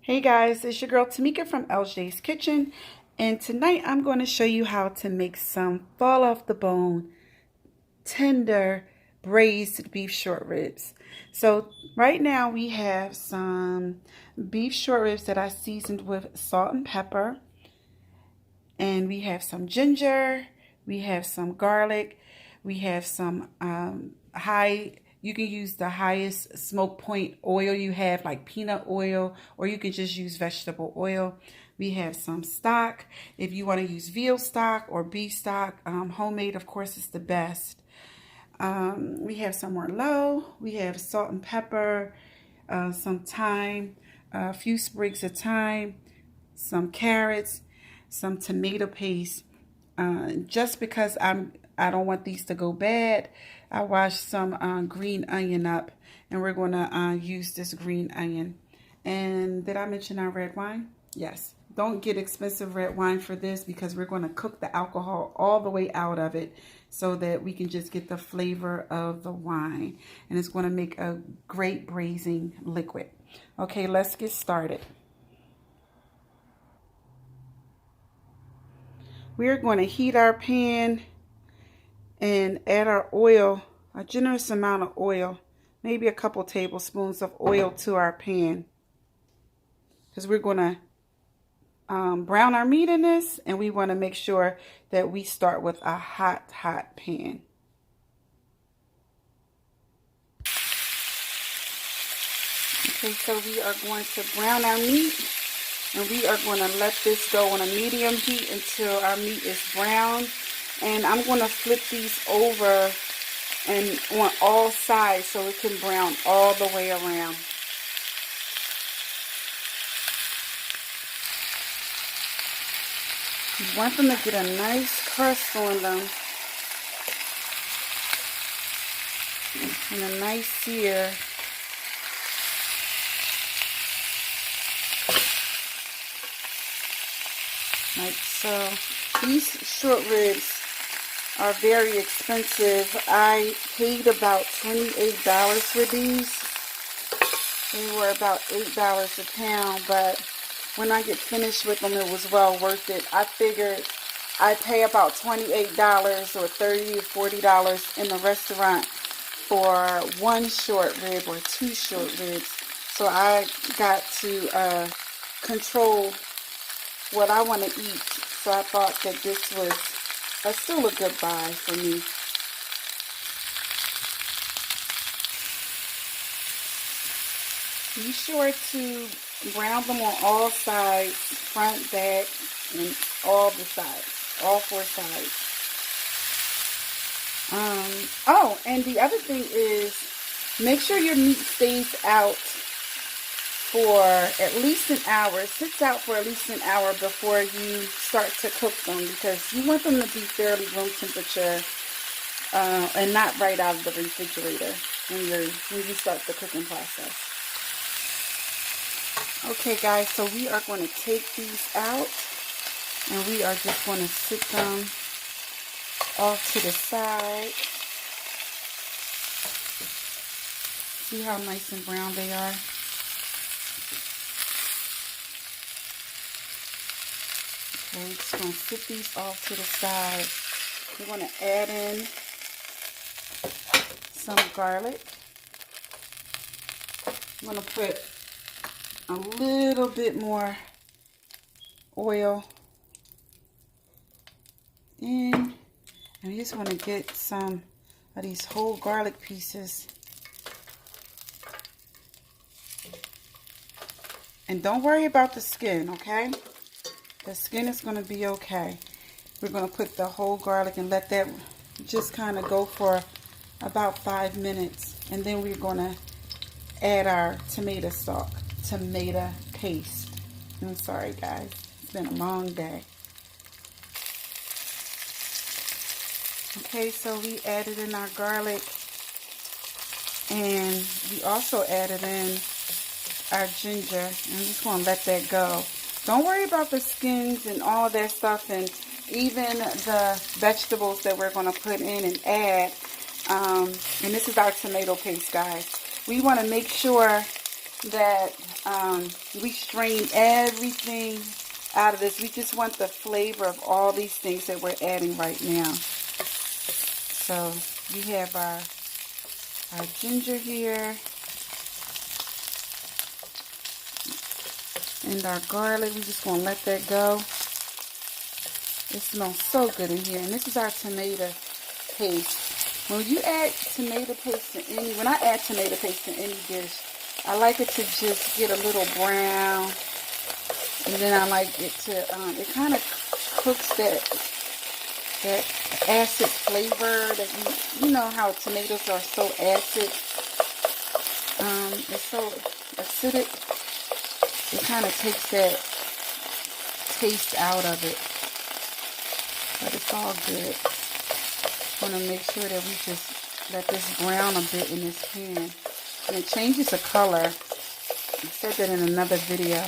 Hey guys, it's your girl Tamika from LJ's Kitchen, and tonight I'm going to show you how to make some fall off the bone, tender, braised beef short ribs. So right now we have some beef short ribs that I seasoned with salt and pepper, and we have some ginger, we have some garlic, we have some you can use the highest smoke point oil you have, like peanut oil, or you can just use vegetable oil. We have some stock. If you want to use veal stock or beef stock, homemade, of course, is the best. We have some Merlot. We have salt and pepper, some thyme, a few sprigs of thyme, some carrots, some tomato paste. Just because I don't want these to go bad, I washed some green onion up, and we're going to use this green onion. And did I mention our red wine? Yes. Don't get expensive red wine for this because we're going to cook the alcohol all the way out of it so that we can just get the flavor of the wine. And it's going to make a great braising liquid. Okay, let's get started. We're going to heat our pan and add our oil, a generous amount of oil, maybe a couple tablespoons of oil to our pan, because we're going to brown our meat in this, and we want to make sure that we start with a hot pan. Okay, so we are going to brown our meat, and we are going to let this go on a medium heat until our meat is brown. And I'm going to flip these over and on all sides so it can brown all the way around. You want them to get a nice crust on them and a nice sear. Like so. These short ribs are very expensive. I paid about $28 for these. They were about $8 a pound, but when I get finished with them, it was well worth it. I figured I'd pay about $28 or $30 or $40 in the restaurant for one short rib or two short ribs. So I got to control what I want to eat. So I thought that this was still a good buy for me. Be sure to brown them on all sides, front, back, and all the sides, all four sides. Oh, and the other thing is, make sure your meat stays out for at least an hour. It sits out for at least an hour before you start to cook them, because you want them to be fairly room temperature and not right out of the refrigerator when you start the cooking process. Okay guys, so we are going to take these out and we are just going to sit them off to the side. See how nice and brown they are? Okay, just going to sit these off to the side. We're going to add in some garlic. I'm going to put a little bit more oil in. And I just want to get some of these whole garlic pieces. And don't worry about the skin, okay? The skin is going to be okay. We're going to put the whole garlic and let that just kind of go for about 5 minutes. And then we're going to add our tomato stock, tomato paste. I'm sorry guys, it's been a long day. Okay, so we added in our garlic, and we also added in our ginger. I'm just going to let that go. Don't worry about the skins and all that stuff, and even the vegetables that we're going to put in and add. And this is our tomato paste, guys. We want to make sure that we strain everything out of this. We just want the flavor of all these things that we're adding right now. So we have our ginger here and our garlic. We're just going to let that go. It smells so good in here. And this is our tomato paste. When you add tomato paste to when I add tomato paste to any dish, I like it to just get a little brown. And then I like it to, it kind of cooks that acid flavor that you know how tomatoes are so acid. It's so acidic. It kind of takes that taste out of it. But it's all good. Want to make sure that we just let this brown a bit in this pan. And it changes the color. I said that in another video.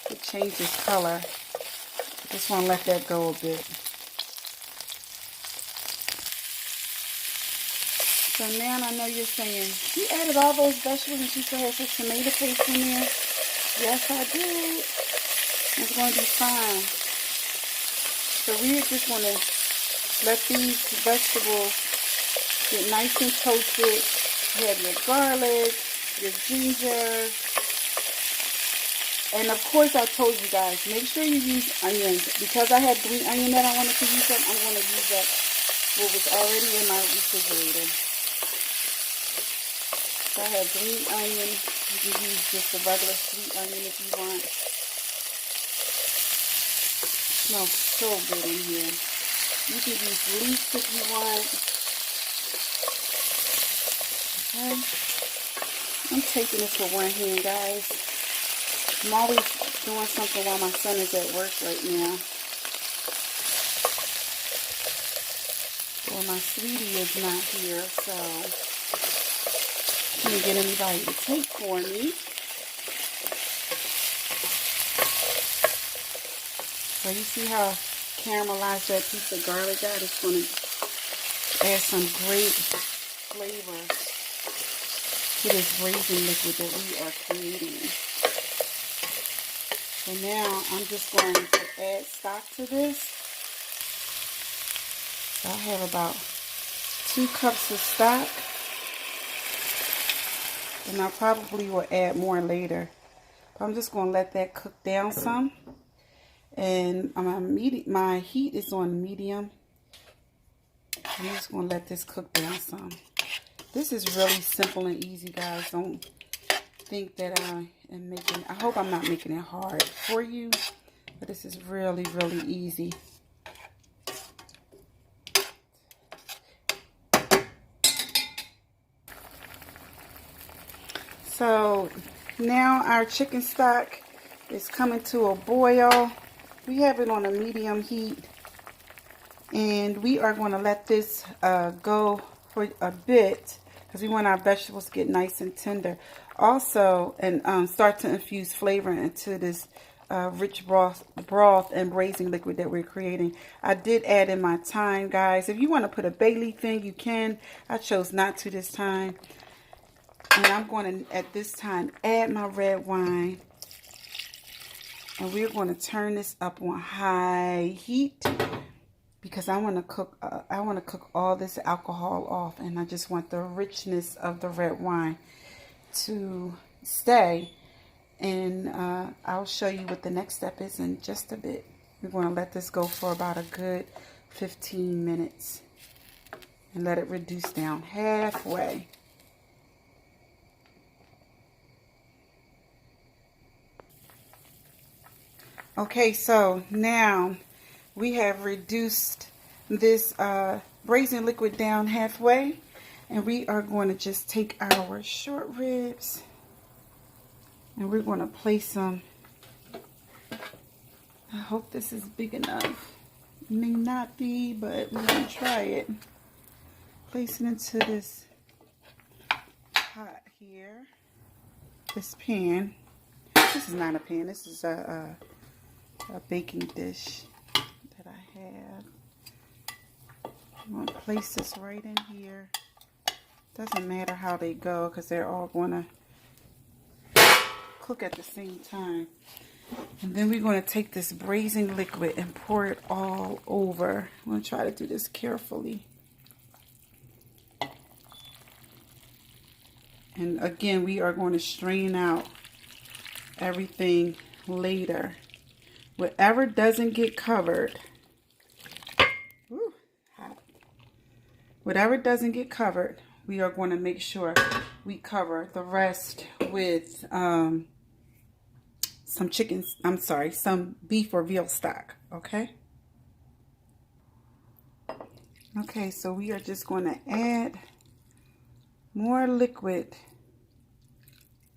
It changes color. I just want to let that go a bit. So now I know you're saying, you added all those vegetables and you still have some tomato paste in there? Yes, I did. It's going to be fine. So we just want to let these vegetables get nice and toasted. You have your garlic, your ginger, and of course I told you guys, make sure you use onions. Because I had green onion that I wanted to use up, I'm going to use up what was already in my refrigerator. So I have green onion. You can use just a regular sweet onion if you want. It smells so good in here. You can use leeks if you want. Okay. I'm taping this with one hand, guys. I'm always doing something while my son is at work right now. Well, my sweetie is not here, so I can't get anybody to tape for me. So you see how caramelized that piece of garlic got? It's going to add some great flavor to this braising liquid that we are creating. So now I'm just going to add stock to this. So I have about 2 cups of stock. And I probably will add more later. But I'm just going to let that cook down some. And my heat is on medium. I'm just going to let this cook down some. This is really simple and easy, guys. Don't think that I am making, I hope I'm not making it hard for you. But this is really, really easy. So now our chicken stock is coming to a boil. We have it on a medium heat. And we are going to let this go for a bit because we want our vegetables to get nice and tender. Also, and start to infuse flavor into this rich broth and braising liquid that we're creating. I did add in my thyme, guys. If you want to put a bay leaf in, you can. I chose not to this time. And I'm going to, at this time, add my red wine. And we're going to turn this up on high heat because I want to cook all this alcohol off, and I just want the richness of the red wine to stay. And I'll show you what the next step is in just a bit. We're going to let this go for about a good 15 minutes and let it reduce down halfway. Okay, so now we have reduced this braising liquid down halfway, and we are going to just take our short ribs and we're going to place them. I hope this is big enough. It may not be, but we're going to try it. Place it into this pot here, this pan. This is not a pan, this is a baking dish that I have. I'm going to place this right in here. Doesn't matter how they go because they're all going to cook at the same time. And then we're going to take this braising liquid and pour it all over. I'm going to try to do this carefully. And again, we are going to strain out everything later. Whatever doesn't get covered, whatever doesn't get covered, we are going to make sure we cover the rest with some beef or veal stock, okay? Okay, so we are just going to add more liquid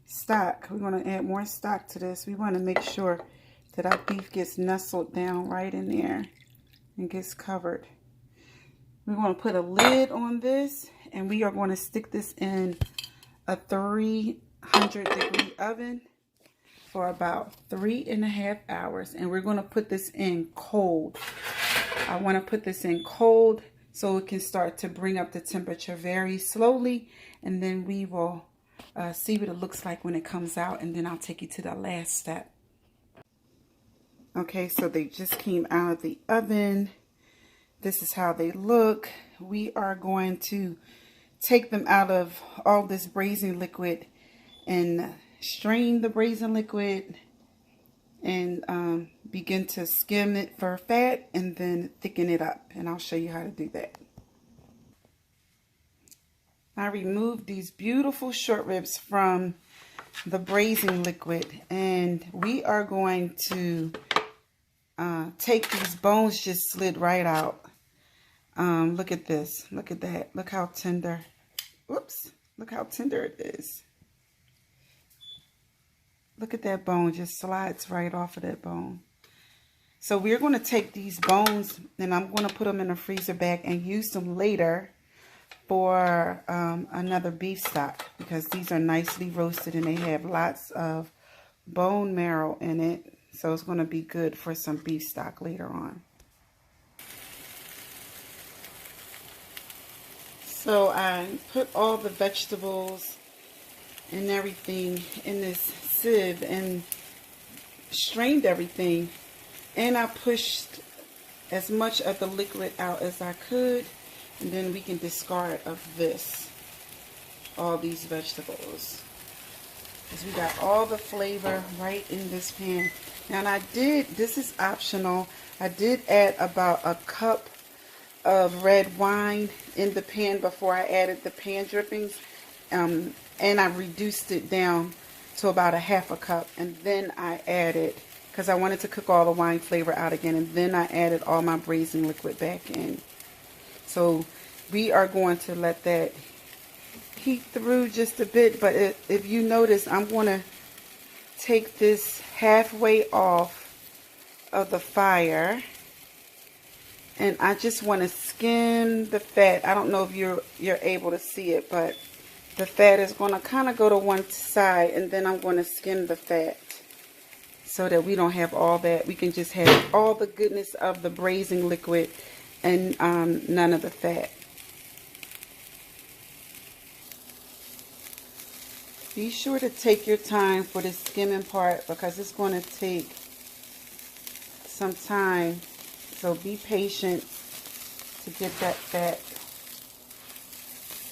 stock. We're going to add more stock to this. We want to make sure that our beef gets nestled down right in there and gets covered. We're going to put a lid on this, and we are going to stick this in a 300-degree oven for about 3.5 hours. And we're going to put this in cold. I want to put this in cold so it can start to bring up the temperature very slowly. And then we will see what it looks like when it comes out. And then I'll take you to the last step. Okay, so they just came out of the oven. This is how they look. We are going to take them out of all this braising liquid and strain the braising liquid and begin to skim it for fat and then thicken it up. And I'll show you how to do that. I removed these beautiful short ribs from the braising liquid, and we are going to take these bones just slid right out. Look at this. Look at that. Look how tender. Whoops. Look how tender it is. Look at that bone. Just slides right off of that bone. So we're going to take these bones and I'm going to put them in a freezer bag and use them later for another beef stock, because these are nicely roasted and they have lots of bone marrow in it. So it's going to be good for some beef stock later on. So I put all the vegetables and everything in this sieve and strained everything. And I pushed as much of the liquid out as I could. And then we can discard of this, all these vegetables. Because we got all the flavor right in this pan. Now, and this is optional, I did add about a cup of red wine in the pan before I added the pan drippings. And I reduced it down to about 1/2 cup. And then I added, because I wanted to cook all the wine flavor out again. And then I added all my braising liquid back in. So we are going to let that heat through just a bit. But if you notice, I'm going to take this halfway off of the fire. And I just want to skim the fat. I don't know if you're able to see it, but the fat is going to kind of go to one side. And then I'm going to skim the fat so that we don't have all that. We can just have all the goodness of the braising liquid and none of the fat. Be sure to take your time for the skimming part, because it's going to take some time. So be patient to get that fat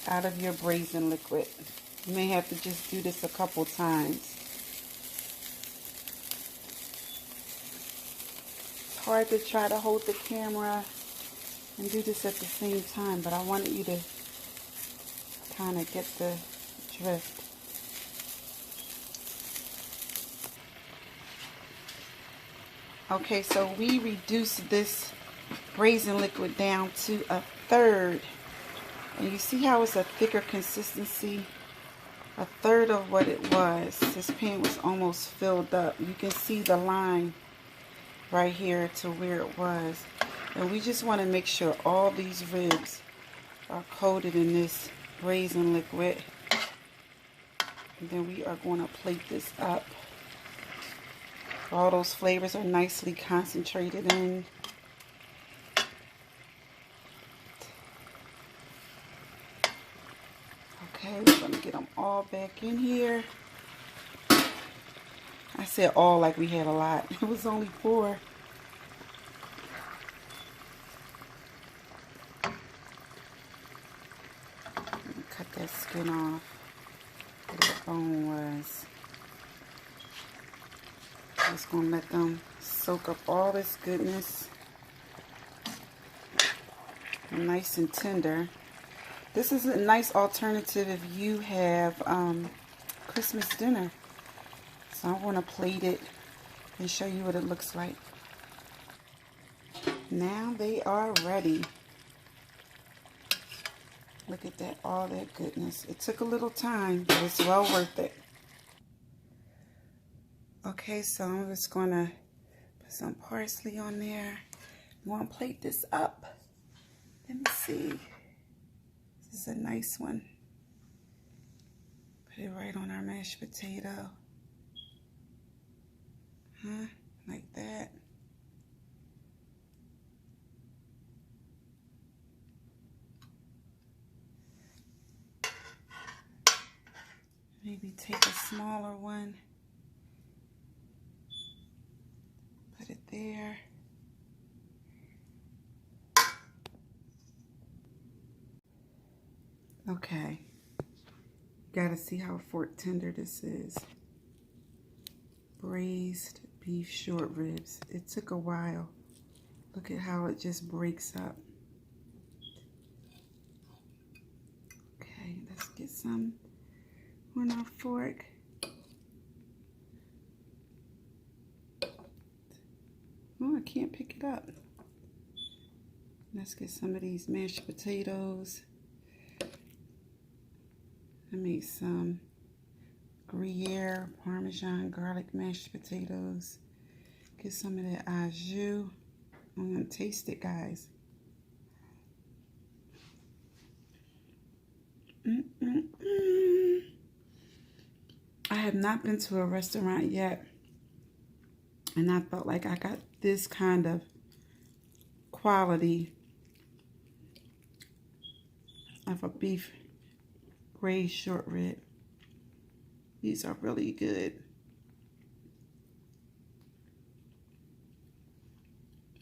out of your braising liquid. You may have to just do this a couple times. It's hard to try to hold the camera and do this at the same time, but I wanted you to kind of get the drift. Okay, so we reduced this braising liquid down to 1/3. And you see how it's a thicker consistency? 1/3 of what it was. This pan was almost filled up. You can see the line right here to where it was. And we just want to make sure all these ribs are coated in this braising liquid. And then we are going to plate this up. All those flavors are nicely concentrated in. Okay, we're going to get them all back in here. said all like we had a lot. It was only 4. Cut that skin off where the bone was. Just gonna let them soak up all this goodness. Nice and tender. This is a nice alternative if you have Christmas dinner. So I want to plate it and show you what it looks like. Now they are ready. Look at that, all that goodness. It took a little time, but it's well worth it. Okay, so I'm just going to put some parsley on there. I'm going to plate this up. Let me see. This is a nice one. Put it right on our mashed potato. Like that. Maybe take a smaller one. Put it there. Okay. Gotta see how fork tender this is. Braised beef short ribs. It took a while. Look at how it just breaks up. Okay, let's get some on our fork. Oh, I can't pick it up. Let's get some of these mashed potatoes. I made some Gruyere, Parmesan, garlic mashed potatoes. Get some of that au jus. I'm going to taste it, guys. I have not been to a restaurant yet, and I felt like I got this kind of quality of a beef braised short rib. These are really good.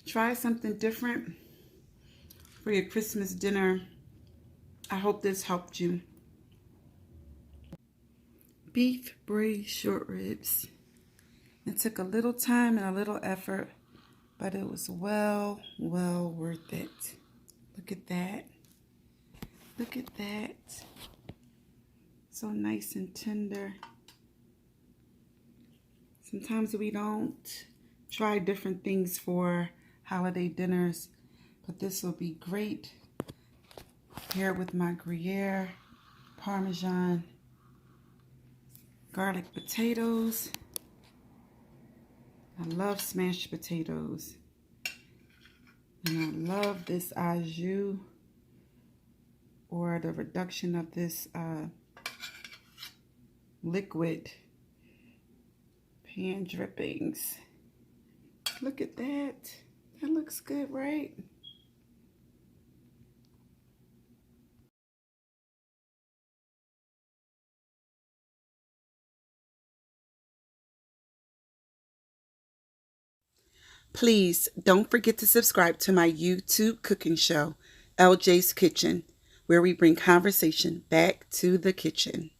Try something different for your Christmas dinner. I hope this helped you. Beef braised short ribs. It took a little time and a little effort, but it was well worth it. Look at that. Look at that. So nice and tender. Sometimes we don't try different things for holiday dinners, but this will be great paired with my Gruyere, Parmesan, garlic potatoes. I love smashed potatoes. And I love this au jus, or the reduction of this liquid pan drippings. Look at that. That looks good, right? Please don't forget to subscribe to my YouTube cooking show, LJ's Kitchen, where we bring conversation back to the kitchen.